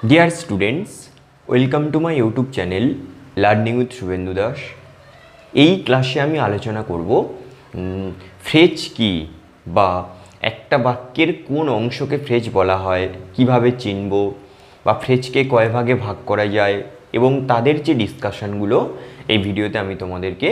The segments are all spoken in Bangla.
Dear students, welcome to my YouTube channel Learning with Suvendu Das. এই ক্লাসে আমি আলোচনা করব ফ্রেজ কি বা একটা বাক্যের কোন অংশকে ফ্রেজ বলা হয়, কিভাবে চিনব বা ফ্রেজকে কয় ভাগে ভাগ করা যায় এবং তাদের যে ডিসকাশনগুলো এই ভিডিওতে আমি তোমাদেরকে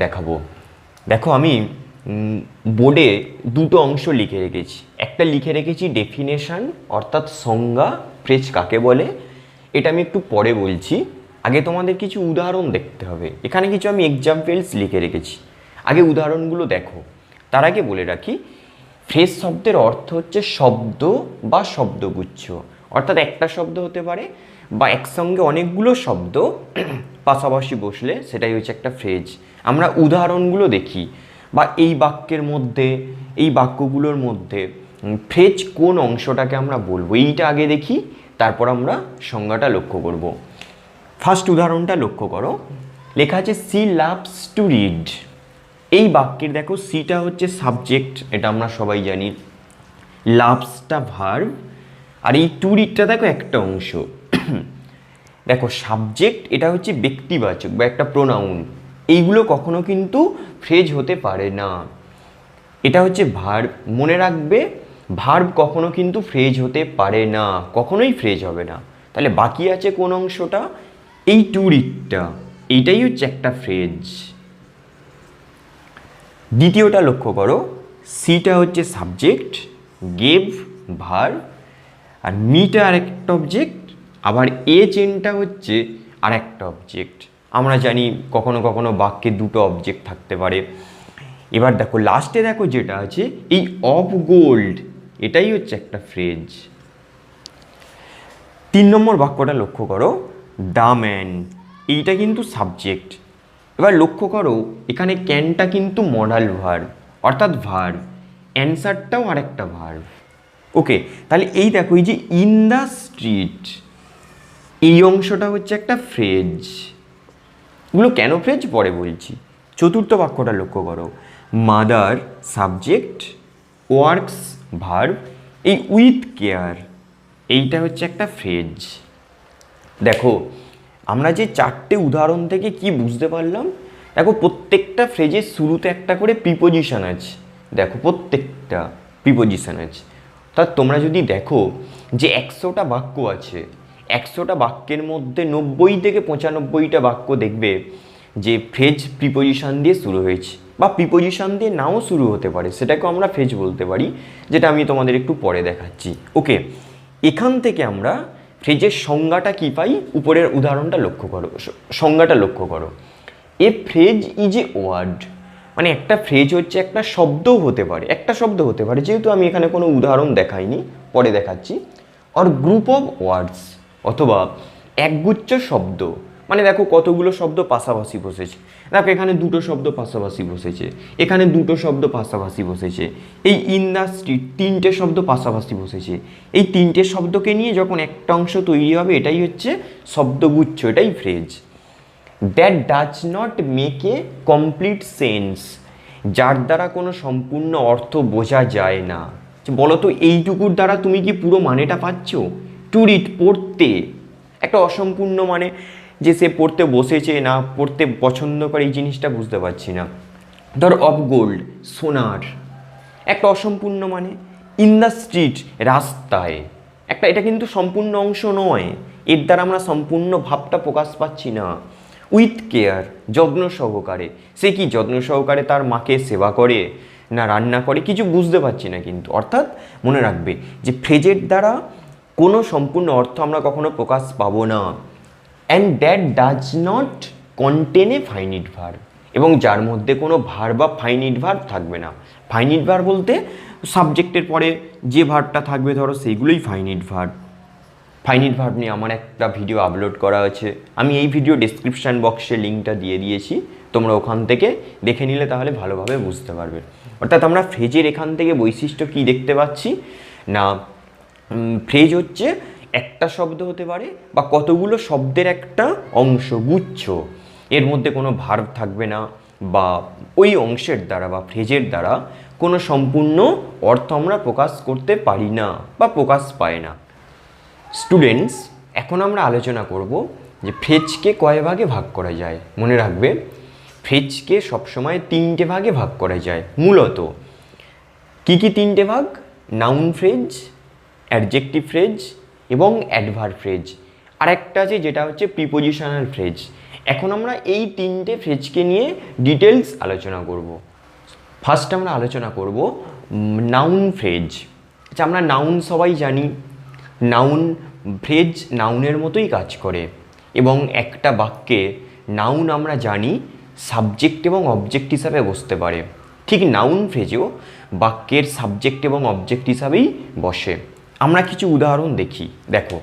দেখাবো। দেখো, আমি বোর্ডে দুটো অংশ লিখে রেখেছি। একটা লিখে রেখেছি ডেফিনেশন, অর্থাৎ সংজ্ঞা, ফ্রেজ কাকে বলে। এটা আমি একটু পরে বলছি, আগে তোমাদের কিছু উদাহরণ দেখতে হবে। এখানে কিছু আমি এক্সাম্পলস লিখে রেখেছি, আগে উদাহরণগুলো দেখো। তার আগে বলে রাখি, ফ্রেজ শব্দের অর্থ হচ্ছে শব্দ বা শব্দগুচ্ছ, অর্থাৎ একটা শব্দ হতে পারে বা একসঙ্গে অনেকগুলো শব্দ পাশাপাশি বসলে সেটাই হচ্ছে একটা ফ্রেজ। আমরা উদাহরণগুলো দেখি বা এই বাক্যের মধ্যে, এই বাক্যগুলোর মধ্যে ফ্রেজ কোন অংশটাকে আমরা বলবো এইটা আগে দেখি, তারপর আমরা সংজ্ঞাটা লক্ষ্য করব। ফার্স্ট উদাহরণটা লক্ষ্য করো, লেখা আছে সি লাভস টু রিড। এই বাক্যের দেখো, সিটা হচ্ছে সাবজেক্ট, এটা আমরা সবাই জানি। লাভসটা ভার্ব, আর এই টু রিডটা দেখো একটা অংশ। দেখো, সাবজেক্ট এটা হচ্ছে ব্যক্তিবাচক বা একটা প্রোনাউন, এইগুলো কখনো কিন্তু ফ্রেজ হতে পারে না। এটা হচ্ছে ভার্ব, মনে রাখবে, ভার্ব কখনো কিন্তু ফ্রেজ হতে পারে না, কখনোই ফ্রেজ হবে না। তাহলে বাকি আছে কোন অংশটা? এই টু রিডটা, এইটাই হচ্ছে একটা ফ্রেজ। দ্বিতীয়টা লক্ষ্য করো, সিটা হচ্ছে সাবজেক্ট, গেভ ভার্ব, আর মিটা আর একটা অবজেক্ট, আবার এ চেনটা হচ্ছে আর একটা অবজেক্ট। আমরা জানি কখনো কখনো বাক্যে দুটো অবজেক্ট থাকতে পারে। এবার দেখো লাস্টে দেখো যেটা আছে, এই অফ গোল্ড, এটাই হচ্ছে একটা ফ্রেজ। 3 নম্বর বাক্যটা লক্ষ্য করো, দ্য ম্যান, এইটা কিন্তু সাবজেক্ট। এবার লক্ষ্য করো, এখানে ক্যানটা কিন্তু মডাল ভার্ব, অর্থাৎ ভার্ব, অ্যান্সারটাও আরেকটা ভার্ব। ওকে, তাহলে এই দেখো, এই যে ইন দ্য স্ট্রিট, এই অংশটা হচ্ছে একটা ফ্রেজ। এগুলো কেন ফ্রেজ পরে বলছি। চতুর্থ বাক্যটা লক্ষ্য করো, মাদার সাবজেক্ট, ওয়ার্কস ভার্ব, এই উইথ কেয়ার, এইটা হচ্ছে একটা ফ্রেজ। দেখো, আমরা যে 4টে উদাহরণ থেকে কি বুঝতে পারলাম, দেখো প্রত্যেকটা ফ্রেজের শুরুতে একটা করে প্রিপোজিশন আছে। দেখো প্রত্যেকটা প্রিপোজিশন আছে। তা তোমরা যদি দেখো যে 100টা বাক্য আছে, 100টা বাক্যের মধ্যে 90 থেকে 95টা বাক্য দেখবে যে ফ্রেজ প্রিপোজিশন দিয়ে শুরু হয়েছে, বা প্রিপোজিশন দিয়ে নাও শুরু হতে পারে, সেটাকেও আমরা ফ্রেজ বলতে পারি, যেটা আমি তোমাদের একটু পরে দেখাচ্ছি। ওকে, এখান থেকে আমরা ফ্রেজের সংজ্ঞাটা কী পাই, উপরের উদাহরণটা লক্ষ্য করো, সংজ্ঞাটা লক্ষ্য করো। A phrase is a word, মানে একটা ফ্রেজ হচ্ছে একটা শব্দও হতে পারে, একটা শব্দ হতে পারে, যেহেতু আমি এখানে কোনো উদাহরণ দেখাইনি, পরে দেখাচ্ছি। অর গ্রুপ অফ ওয়ার্ডস, অথবা একগুচ্ছ শব্দ, মানে দেখো কতগুলো শব্দ পাশাপাশি বসেছে। দেখো এখানে দুটো শব্দ পাশাপাশি বসেছে, এখানে দুটো শব্দ পাশাপাশি বসেছে, এই ইন দ্য স্ট্রিট 3টে শব্দ পাশাপাশি বসেছে। এই 3টে শব্দকে নিয়ে যখন একটা অংশ তৈরি হবে, এটাই হচ্ছে শব্দগুচ্ছ, এটাই phrase. That does not make a complete sense, যার দ্বারা কোনো সম্পূর্ণ অর্থ বোঝা যায় না। বলো তো, এইটুকুর দ্বারা তুমি কি পুরো মানেটা পাচ্ছ? টু রিড, পড়তে, একটা অসম্পূর্ণ মানে, যে সে পড়তে বসেছে না পড়তে পছন্দ করে, এই জিনিসটা বুঝতে পারছি না। ধর অফ গোল্ড, সোনার, একটা অসম্পূর্ণ মানে। ইন দ্য স্ট্রিট, রাস্তায়, একটা, এটা কিন্তু সম্পূর্ণ অংশ নয়, এর দ্বারা আমরা সম্পূর্ণ ভাবটা প্রকাশ পাচ্ছি না। উইথ কেয়ার, যত্ন সহকারে, সে কি যত্ন সহকারে তার মাকে সেবা করে না রান্না করে, কিছু বুঝতে পারছি না কিন্তু। অর্থাৎ মনে রাখবে যে ফ্রেজের দ্বারা কোনো সম্পূর্ণ অর্থ আমরা কখনো প্রকাশ পাবো না। And that does not contain a finite verb, এবং যার মধ্যে কোনো ভার্ব বা ফাইনিট ভার্ব থাকবে না। ফাইনিট ভার্ব বলতে সাবজেক্টের পরে যে ভার্বটা থাকবে, ধরো সেইগুলোই ফাইনিট ভার্ব। ফাইনিট ভার্ব নিয়ে আমার একটা ভিডিও আপলোড করা আছে, আমি এই ভিডিও ডেসক্রিপশান বক্সে লিঙ্কটা দিয়ে দিয়েছি, তোমরা ওখান থেকে দেখে নিলে তাহলে ভালোভাবে বুঝতে পারবে। অর্থাৎ আমরা ফ্রেজের এখান থেকে বৈশিষ্ট্য কী দেখতে পাচ্ছি না, ফ্রেজ হচ্ছে একটা শব্দ হতে পারে বা কতগুলো শব্দের একটা অংশ, গুচ্ছ, এর মধ্যে কোনো ভার্ব থাকবে না, বা ওই অংশের দ্বারা বা ফ্রেজের দ্বারা কোনো সম্পূর্ণ অর্থ আমরা প্রকাশ করতে পারি না বা প্রকাশ পায় না। স্টুডেন্টস, এখন আমরা আলোচনা করব যে ফ্রেজকে কয় ভাগে ভাগ করা যায়। মনে রাখবে ফ্রেজকে সবসময় 3টে ভাগে ভাগ করা যায়। মূলত কি কি 3টে ভাগ? নাউন ফ্রেজ, অ্যাডজেক্টিভ ফ্রেজ এবং অ্যাডভার্ব ফ্রেজ। আর একটা আছে যেটা হচ্ছে প্রিপোজিশনাল ফ্রেজ। এখন আমরা এই 3টে ফ্রেজকে নিয়ে ডিটেলস আলোচনা করব। ফার্স্ট আমরা আলোচনা করব নাউন ফ্রেজ। আচ্ছা, আমরা নাউন সবাই জানি, নাউন ফ্রেজ নাউনের মতোই কাজ করে এবং একটা বাক্যে নাউন আমরা জানি সাবজেক্ট এবং অবজেক্ট হিসাবে বসতে পারে। ঠিক নাউন ফ্রেজেও বাক্যের সাবজেক্ট এবং অবজেক্ট হিসাবেই বসে। আমরা কিছু উদাহরণ দেখি। দেখো,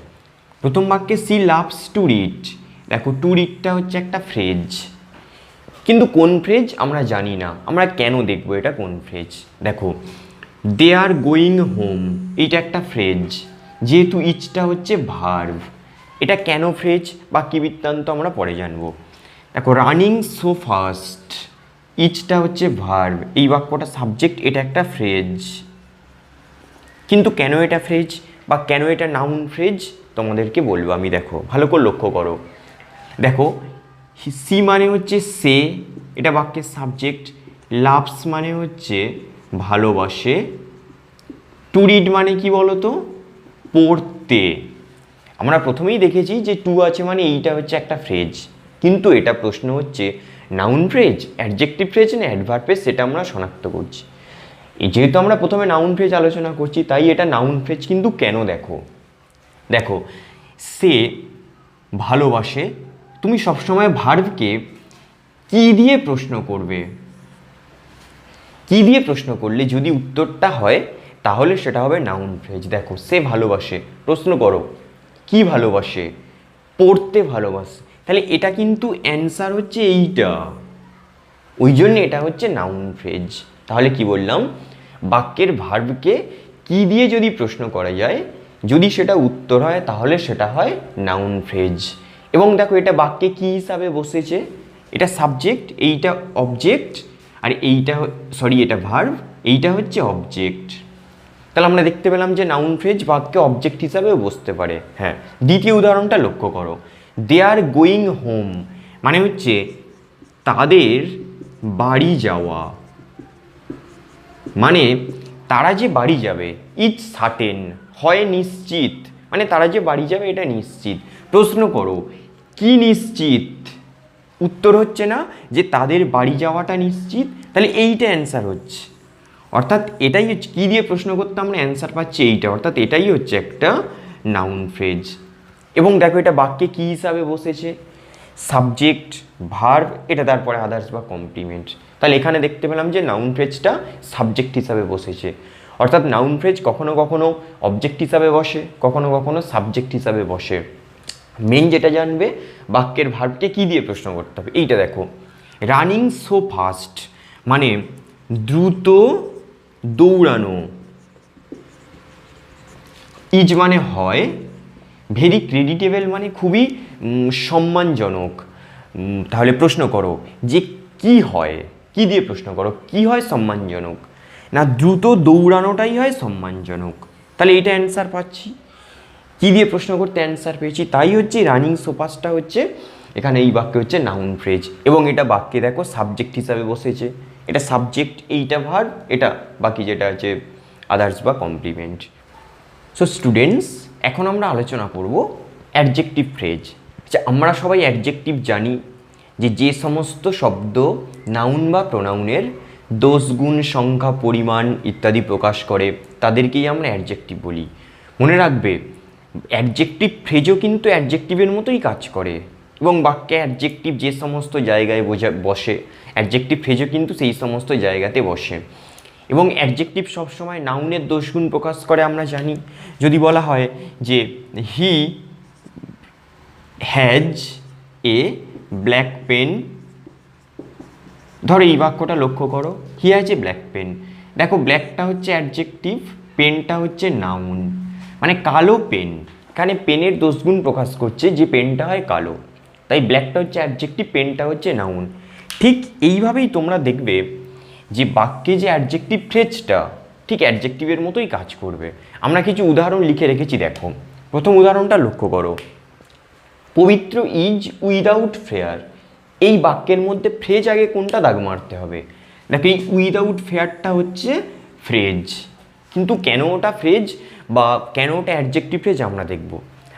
প্রথম বাক্যে সি লাভস টু রিড। দেখো, টু রিডটা হচ্ছে একটা ফ্রেজ, কিন্তু কোন ফ্রেজ আমরা জানি না। আমরা কেন দেখব এটা কোন ফ্রেজ? দেখো, দে আর গোয়িং হোম, এইটা একটা ফ্রেজ, যেহেতু ইচটা হচ্ছে ভার্ব। এটা কেন ফ্রেজ বা কী বৃত্তান্ত আমরা পরে জানবো। দেখো, রানিং সো ফাস্ট, ইচটা হচ্ছে ভার্ব, এই বাক্যটা সাবজেক্ট, এটা একটা ফ্রেজ। কিন্তু কেন এটা ফ্রেজ বা কেন এটা নাউন ফ্রেজ তোমাদেরকে বলবো আমি। দেখো, ভালো করে লক্ষ্য করো। দেখো, সি মানে হচ্ছে সে, এটা বাক্যের সাবজেক্ট। লাভস মানে হচ্ছে ভালোবাসে। টু রিড মানে কি বলো তো? পড়তে। আমরা প্রথমেই দেখেছি যে টু আছে মানে এইটা হচ্ছে একটা ফ্রেজ, কিন্তু এটা প্রশ্ন হচ্ছে নাউন ফ্রেজ, অ্যাডজেক্টিভ ফ্রেজ না অ্যাডভার্ব ফ্রেজ, সেটা আমরা শনাক্ত করছি। যেহেতু আমরা প্রথমে নাউন ফ্রেজ আলোচনা করছি, তাই এটা নাউন ফ্রেজ। কিন্তু কেন? দেখো দেখো সে ভালোবাসে, তুমি সবসময় ভার্বকে কি দিয়ে প্রশ্ন করবে? কি দিয়ে প্রশ্ন করলে যদি উত্তরটা হয় তাহলে সেটা হবে নাউন ফ্রেজ। দেখো, সে ভালোবাসে, প্রশ্ন করো কি ভালোবাসে? পড়তে ভালোবাসে। তাহলে এটা কিন্তু অ্যান্সার হচ্ছে এইটা, ওই জন্য এটা হচ্ছে নাউন ফ্রেজ। তাহলে কি বললাম? বাক্যের ভার্বকে কি দিয়ে যদি প্রশ্ন করা যায়, যদি সেটা উত্তর হয় তাহলে সেটা হয় নাউন ফ্রেজ। এবং দেখো, এটা বাক্যে কি হিসাবে বসেছে? এটা সাবজেক্ট, এইটা অবজেক্ট, আর এইটা এটা ভার্ব, এইটা হচ্ছে অবজেক্ট। তাহলে আমরা দেখতে পেলাম যে নাউন ফ্রেজ বাক্যে অবজেক্ট হিসাবেও বসতে পারে। হ্যাঁ, দ্বিতীয় উদাহরণটা লক্ষ্য করো। দে আর গোয়িং হোম মানে হচ্ছে তাদের বাড়ি যাওয়া, মানে তারা যে বাড়ি যাবে। ইটস সার্টেন হয় নিশ্চিত, মানে তারা যে বাড়ি যাবে এটা নিশ্চিত। প্রশ্ন করো কি নিশ্চিত? উত্তর হচ্ছে না যে তাদের বাড়ি যাওয়াটা নিশ্চিত, তাহলে এইটা অ্যান্সার হচ্ছে। অর্থাৎ এটাই হচ্ছে, কী দিয়ে প্রশ্ন করতে আমরা অ্যান্সার পাচ্ছি এইটা, অর্থাৎ এটাই হচ্ছে একটা নাউন ফ্রেজ। এবং দেখো, এটা বাক্যে কী হিসাবে বসেছে? সাবজেক্ট, ভার্ব, এটা তারপরে আদার্স বা কমপ্লিমেন্ট। তাহলে এখানে দেখতে পেলাম যে নাউন ফ্রেজটা সাবজেক্ট হিসাবে বসেছে। অর্থাৎ নাউন ফ্রেজ কখনো কখনো অবজেক্ট হিসাবে বসে, কখনো কখনো সাবজেক্ট হিসাবে বসে। মেন যেটা জানবে, বাক্যের ভার্বকে কী দিয়ে প্রশ্ন করতে হবে। এইটা দেখো, রানিং সো ফাস্ট মানে দ্রুত দৌড়ানো। ইজ মানে হয়। ভেরি ক্রেডিটেবল মানে খুবই সম্মানজনক। তাহলে প্রশ্ন করো যে কি হয়? কি দিয়ে প্রশ্ন করো, কি হয় সম্মানজনক? না, দ্রুত দৌড়ানোটাই হয় সম্মানজনক। তাহলে এটা অ্যান্সার পাচ্ছি। কি দিয়ে প্রশ্ন করতে অ্যান্সার পেয়েছি, তাই হচ্ছে রানিং সো ফাস্টটা হচ্ছে এখানে এই বাক্যে হচ্ছে নাউন ফ্রেজ। এবং এটা বাক্যে দেখো সাবজেক্ট হিসাবে বসেছে। এটা সাবজেক্ট, এইটা ভার্ব, এটা বাকি যেটা আছে আদার্স বা কমপ্লিমেন্ট। সো স্টুডেন্টস, এখন আমরা আলোচনা করব অ্যাডজেক্টিভ ফ্রেজ। আচ্ছা, আমরা সবাই অ্যাডজেক্টিভ জানি যে যে সমস্ত শব্দ নাউন বা প্রোনাউনের দোষ, গুণ, সংখ্যা, পরিমাণ ইত্যাদি প্রকাশ করে তাদেরকেই আমরা অ্যাডজেক্টিভ বলি। মনে রাখবে, অ্যাডজেক্টিভ ফ্রেজও কিন্তু অ্যাডজেক্টিভের মতোই কাজ করে এবং বাক্যে অ্যাডজেক্টিভ যে সমস্ত জায়গায় বসে, অ্যাডজেক্টিভ ফ্রেজও কিন্তু সেই সমস্ত জায়গাতে বসে। এবং অ্যাডজেক্টিভ সবসময় নাউনের দোষগুণ প্রকাশ করে আমরা জানি। যদি বলা হয় যে he has a black pen, ধরো এই বাক্যটা লক্ষ্য করো, he has a black pen. দেখো, ব্ল্যাকটা হচ্ছে অ্যাডজেক্টিভ, পেনটা হচ্ছে নাউন, মানে কালো পেন। এখানে পেনের দোষগুণ প্রকাশ করছে যে পেনটা হয় কালো, তাই ব্ল্যাকটা হচ্ছে অ্যাডজেক্টিভ, পেনটা হচ্ছে নাউন। ঠিক এইভাবেই তোমরা দেখবে যে বাক্যে যে অ্যাডজেক্টিভ ফ্রেজটা ঠিক অ্যাডজেক্টিভের মতোই কাজ করবে। আমরা কিছু উদাহরণ লিখে রেখেছি, দেখো। প্রথম উদাহরণটা লক্ষ্য করো। পবিত্র ইজ উইদাউট ফেয়ার, এই বাক্যের মধ্যে ফ্রেজ আগে কোনটা দাগ মারতে হবে? দেখো এই উইদাউট ফেয়ারটা হচ্ছে ফ্রেজ, কিন্তু কেন ওটা ফ্রেজ বা কেন ওটা অ্যাডজেক্টিভ ফ্রেজ আমরা দেখব।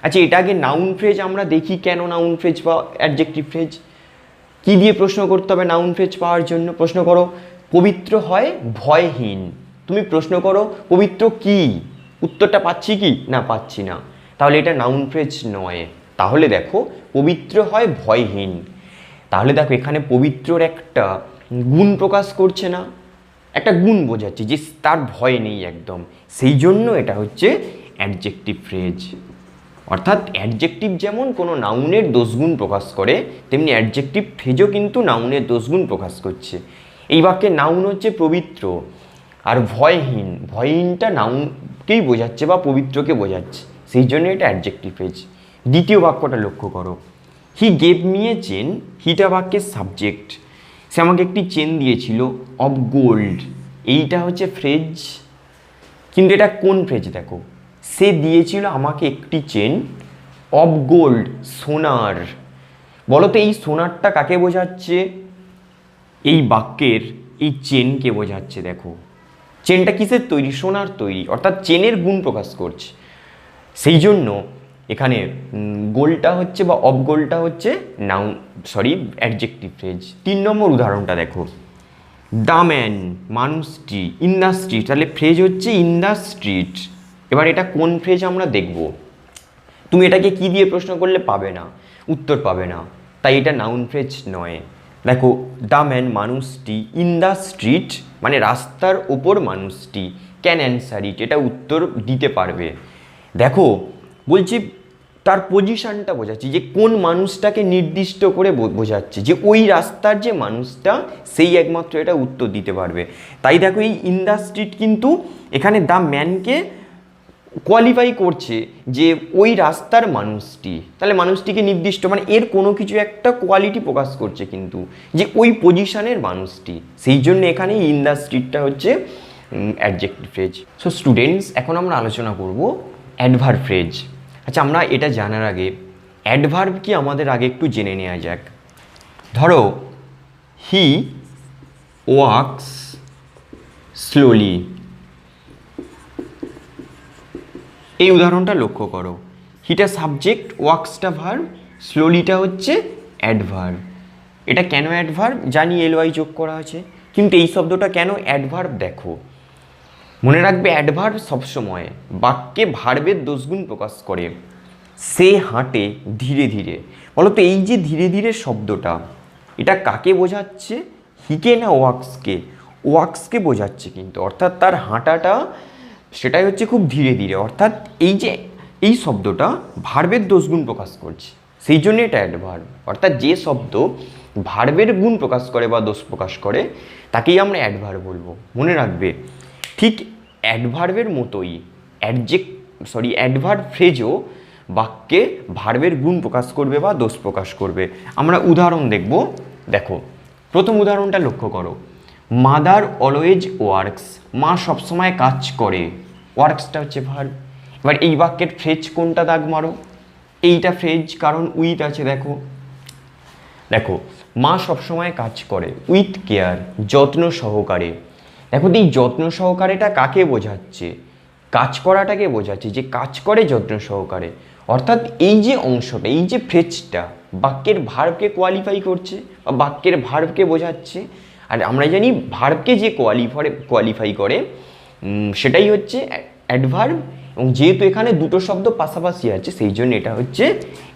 আচ্ছা এটা আগে নাউন ফ্রেজ আমরা দেখি, কেন নাউন ফ্রেজ বা অ্যাডজেক্টিভ ফ্রেজ। কি দিয়ে প্রশ্ন করতে হবে নাউন ফ্রেজ পাওয়ার জন্য? প্রশ্ন করো পবিত্র হয় ভয়হীন, তুমি প্রশ্ন করো পবিত্র কি, উত্তরটা পাচ্ছি কি না পাচ্ছি না, তাহলে এটা নাউন ফ্রেজ নয়। তাহলে দেখো পবিত্র হয় ভয়হীন, তাহলে দেখো এখানে পবিত্রর একটা গুণ প্রকাশ করছে না, একটা গুণ বোঝাচ্ছে যে তার ভয় নেই একদম, সেই জন্য এটা হচ্ছে অ্যাডজেক্টিভ ফ্রেজ। অর্থাৎ অ্যাডজেক্টিভ যেমন কোনো নাউনের দোষগুণ প্রকাশ করে, তেমনি অ্যাডজেক্টিভ ফ্রেজও কিন্তু নাউনের দোষগুণ প্রকাশ করছে। এই বাক্যে নাউন হচ্ছে পবিত্র, আর ভয়হীন, ভয়হীনটা নাউনকেই বোঝাচ্ছে বা পবিত্রকে বোঝাচ্ছে, সেই জন্য এটা অ্যাডজেক্টিভ ফ্রেজ। দ্বিতীয় বাক্যটা লক্ষ্য করো, he gave me a chain, হিটা বাক্যের সাবজেক্ট, সে আমাকে একটি চেন দিয়েছিল অফ গোল্ড, এইটা হচ্ছে ফ্রেজ, কিন্তু এটা কোন ফ্রেজ দেখো, সে দিয়েছিল আমাকে একটি চেন অফ গোল্ড, সোনার। বলো তো এই সোনারটা কাকে বোঝাচ্ছে? এই বাক্যের এই চেনকে বোঝাচ্ছে। দেখো চেনটা কিসের তৈরি? সোনার তৈরি, অর্থাৎ চেনের গুণ প্রকাশ করছে, সেই জন্য এখানে গোলটা হচ্ছে বা অফ গোলটা হচ্ছে নাউন অ্যাডজেক্টিভ ফ্রেজ। 3 নম্বর উদাহরণটা দেখো, দ্য ম্যান মানুষটি, ইন দ্য স্ট্রিট, তাহলে ফ্রেজ হচ্ছে ইন দ্য স্ট্রিট। এবার এটা কোন ফ্রেজ আমরা দেখব, তুমি এটাকে কি দিয়ে প্রশ্ন করলে পাবে না, উত্তর পাবে না, তাই এটা নাউন ফ্রেজ নয়। দেখো দ্য ম্যান মানুষটি, ইন দ্য স্ট্রিট মানে রাস্তার ওপর মানুষটি, ক্যান অ্যান্সার ইট, এটা উত্তর দিতে পারবে। দেখো বলছি তার পজিশনটা বোঝাচ্ছি, যে কোন মানুষটাকে নির্দিষ্ট করে বোঝাচ্ছে, যে ওই রাস্তার যে মানুষটা সেই একমাত্র এটা উত্তর দিতে পারবে। তাই দেখো এই ইন দ্য স্ট্রিট কিন্তু এখানে দ্য ম্যানকে কোয়ালিফাই করছে যে ওই রাস্তার মানুষটি, তাহলে মানুষটিকে নির্দিষ্ট মানে এর কোনো কিছু একটা কোয়ালিটি প্রকাশ করছে, কিন্তু যে ওই পজিশনের মানুষটি, সেই জন্য এখানে ইন দ্য স্ট্রিটটা হচ্ছে অ্যাডজেক্টিভ ফ্রেজ। সো স্টুডেন্টস, এখন আমরা আলোচনা করব অ্যাডভার্ব ফ্রেজ। আচ্ছা আমরা এটা জানার আগে অ্যাডভার্ব কি আমাদের আগে একটু জেনে নেওয়া যাক। ধরো হি ওয়াক্স স্লোলি, এই উদাহরণটা লক্ষ্য করো, হিটা সাবজেক্ট, ওয়াক্সটা ভার্ব, স্লোলিটা হচ্ছে অ্যাডভার্ব। এটা কেন অ্যাডভার্ব জানি, এলওয়াই যোগ করা আছে, কিন্তু এই শব্দটা কেন অ্যাডভার্ব দেখো মনে রাখবে, অ্যাডভার্ব সবসময় বাক্যে ভার্বের দোষগুণ প্রকাশ করে। সে হাঁটে ধীরে ধীরে, বলো তো এই যে ধীরে ধীরে শব্দটা এটা কাকে বোঝাচ্ছে, হিকে না ওয়াক্সকে? ওয়াক্সকে বোঝাচ্ছে কিন্তু, অর্থাৎ তার হাঁটাটা সেটাই হচ্ছে খুব ধীরে ধীরে, অর্থাৎ এই যে এই শব্দটা ভার্বের দোষগুণ প্রকাশ করছে, সেই জন্য এটা অ্যাডভার্ব। অর্থাৎ যে শব্দ ভার্বের গুণ প্রকাশ করে বা দোষ প্রকাশ করে তাকেই আমরা অ্যাডভার্ব বলবো, মনে রাখবে। ঠিক অ্যাডভার্বের মতোই অ্যাডভার্ব ফ্রেজও বাক্যে ভার্বের গুণ প্রকাশ করবে বা দোষ প্রকাশ করবে। আমরা উদাহরণ দেখব। দেখো প্রথম উদাহরণটা লক্ষ্য করো, মাদার অলওয়েজ ওয়ার্কস, মা সবসময় কাজ করে, ওয়ার্কসটা হচ্ছে ভার্ব। এবার এই বাক্যের ফ্রেজ কোনটা দাগ মারো, এইটা ফ্রেজ, কারণ উইথ আছে। দেখো দেখো মা সবসময় কাজ করে উইথ কেয়ার, যত্ন সহকারে। দেখো এই যত্ন সহকারেটা কাকে বোঝাচ্ছে, কাজ করাটাকে বোঝাচ্ছে, যে কাজ করে যত্ন সহকারে। অর্থাৎ এই যে অংশটা, এই যে ফ্রেজটা বাক্যের ভার্বকে কোয়ালিফাই করছে বা বাক্যের ভার্বকে বোঝাচ্ছে। আর আমরা জানি ভার্বকে যে কোয়ালিফাই করে সেটাই হচ্ছে অ্যাডভার্ব, এবং যেহেতু এখানে দুটো শব্দ পাশাপাশি আছে সেই জন্য এটা হচ্ছে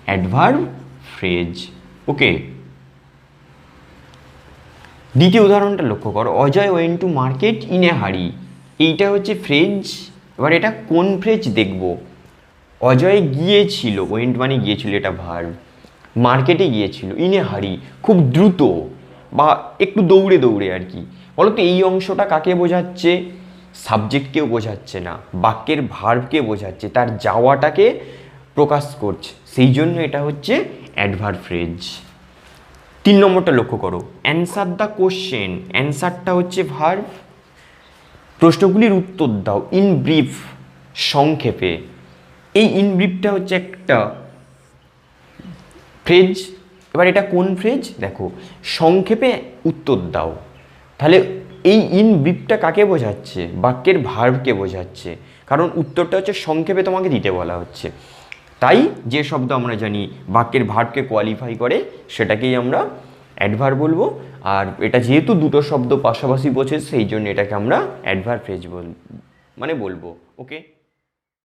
অ্যাডভার্ব ফ্রেজ। ওকে, দ্বিতীয় উদাহরণটা লক্ষ্য করো, Ajay went to market in a হারি, এইটা হচ্ছে ফ্রেজ। এবার এটা কোন ফ্রেজ দেখব, অজয় গিয়েছিল, ওয়েন্ট মানে গিয়েছিল, এটা ভার্ব, মার্কেটে গিয়েছিল, ইন এ হারি খুব দ্রুত বা একটু দৌড়ে দৌড়ে আর কি। বলো তো এই অংশটা কাকে বোঝাচ্ছে, সাবজেক্টকেও বোঝাচ্ছে না, বাক্যের ভার্বকে বোঝাচ্ছে, তার যাওয়াটাকে প্রকাশ করছে, সেই জন্য এটা হচ্ছে অ্যাডভার্ব ফ্রেজ। 3 নম্বরটা লক্ষ্য করো, অ্যান্সার দ্য কোশ্চেন, অ্যান্সারটা হচ্ছে ভার্ব, প্রশ্নগুলির উত্তর দাও, ইন ব্রিফ সংক্ষেপে। এই ইন ব্রিফটা হচ্ছে একটা ফ্রেজ, এবার এটা কোন ফ্রেজ দেখো, সংক্ষেপে উত্তর দাও। তাহলে এই ইন ব্রিফটা কাকে বোঝাচ্ছে, বাক্যের ভার্বকে বোঝাচ্ছে, কারণ উত্তরটা হচ্ছে সংক্ষেপে তোমাকে দিতে বলা হচ্ছে। তাই যে শব্দ আমরা জানি বাক্যের ভার্বকে কোয়ালিফাই করে সেটাকেই আমরা অ্যাডভার্ব বলবো। আর এটা যেহেতু দুটো শব্দ পাশাপাশি বসে সেই জন্য এটাকে আমরা অ্যাডভার্ব ফ্রেজ বলবো। ওকে।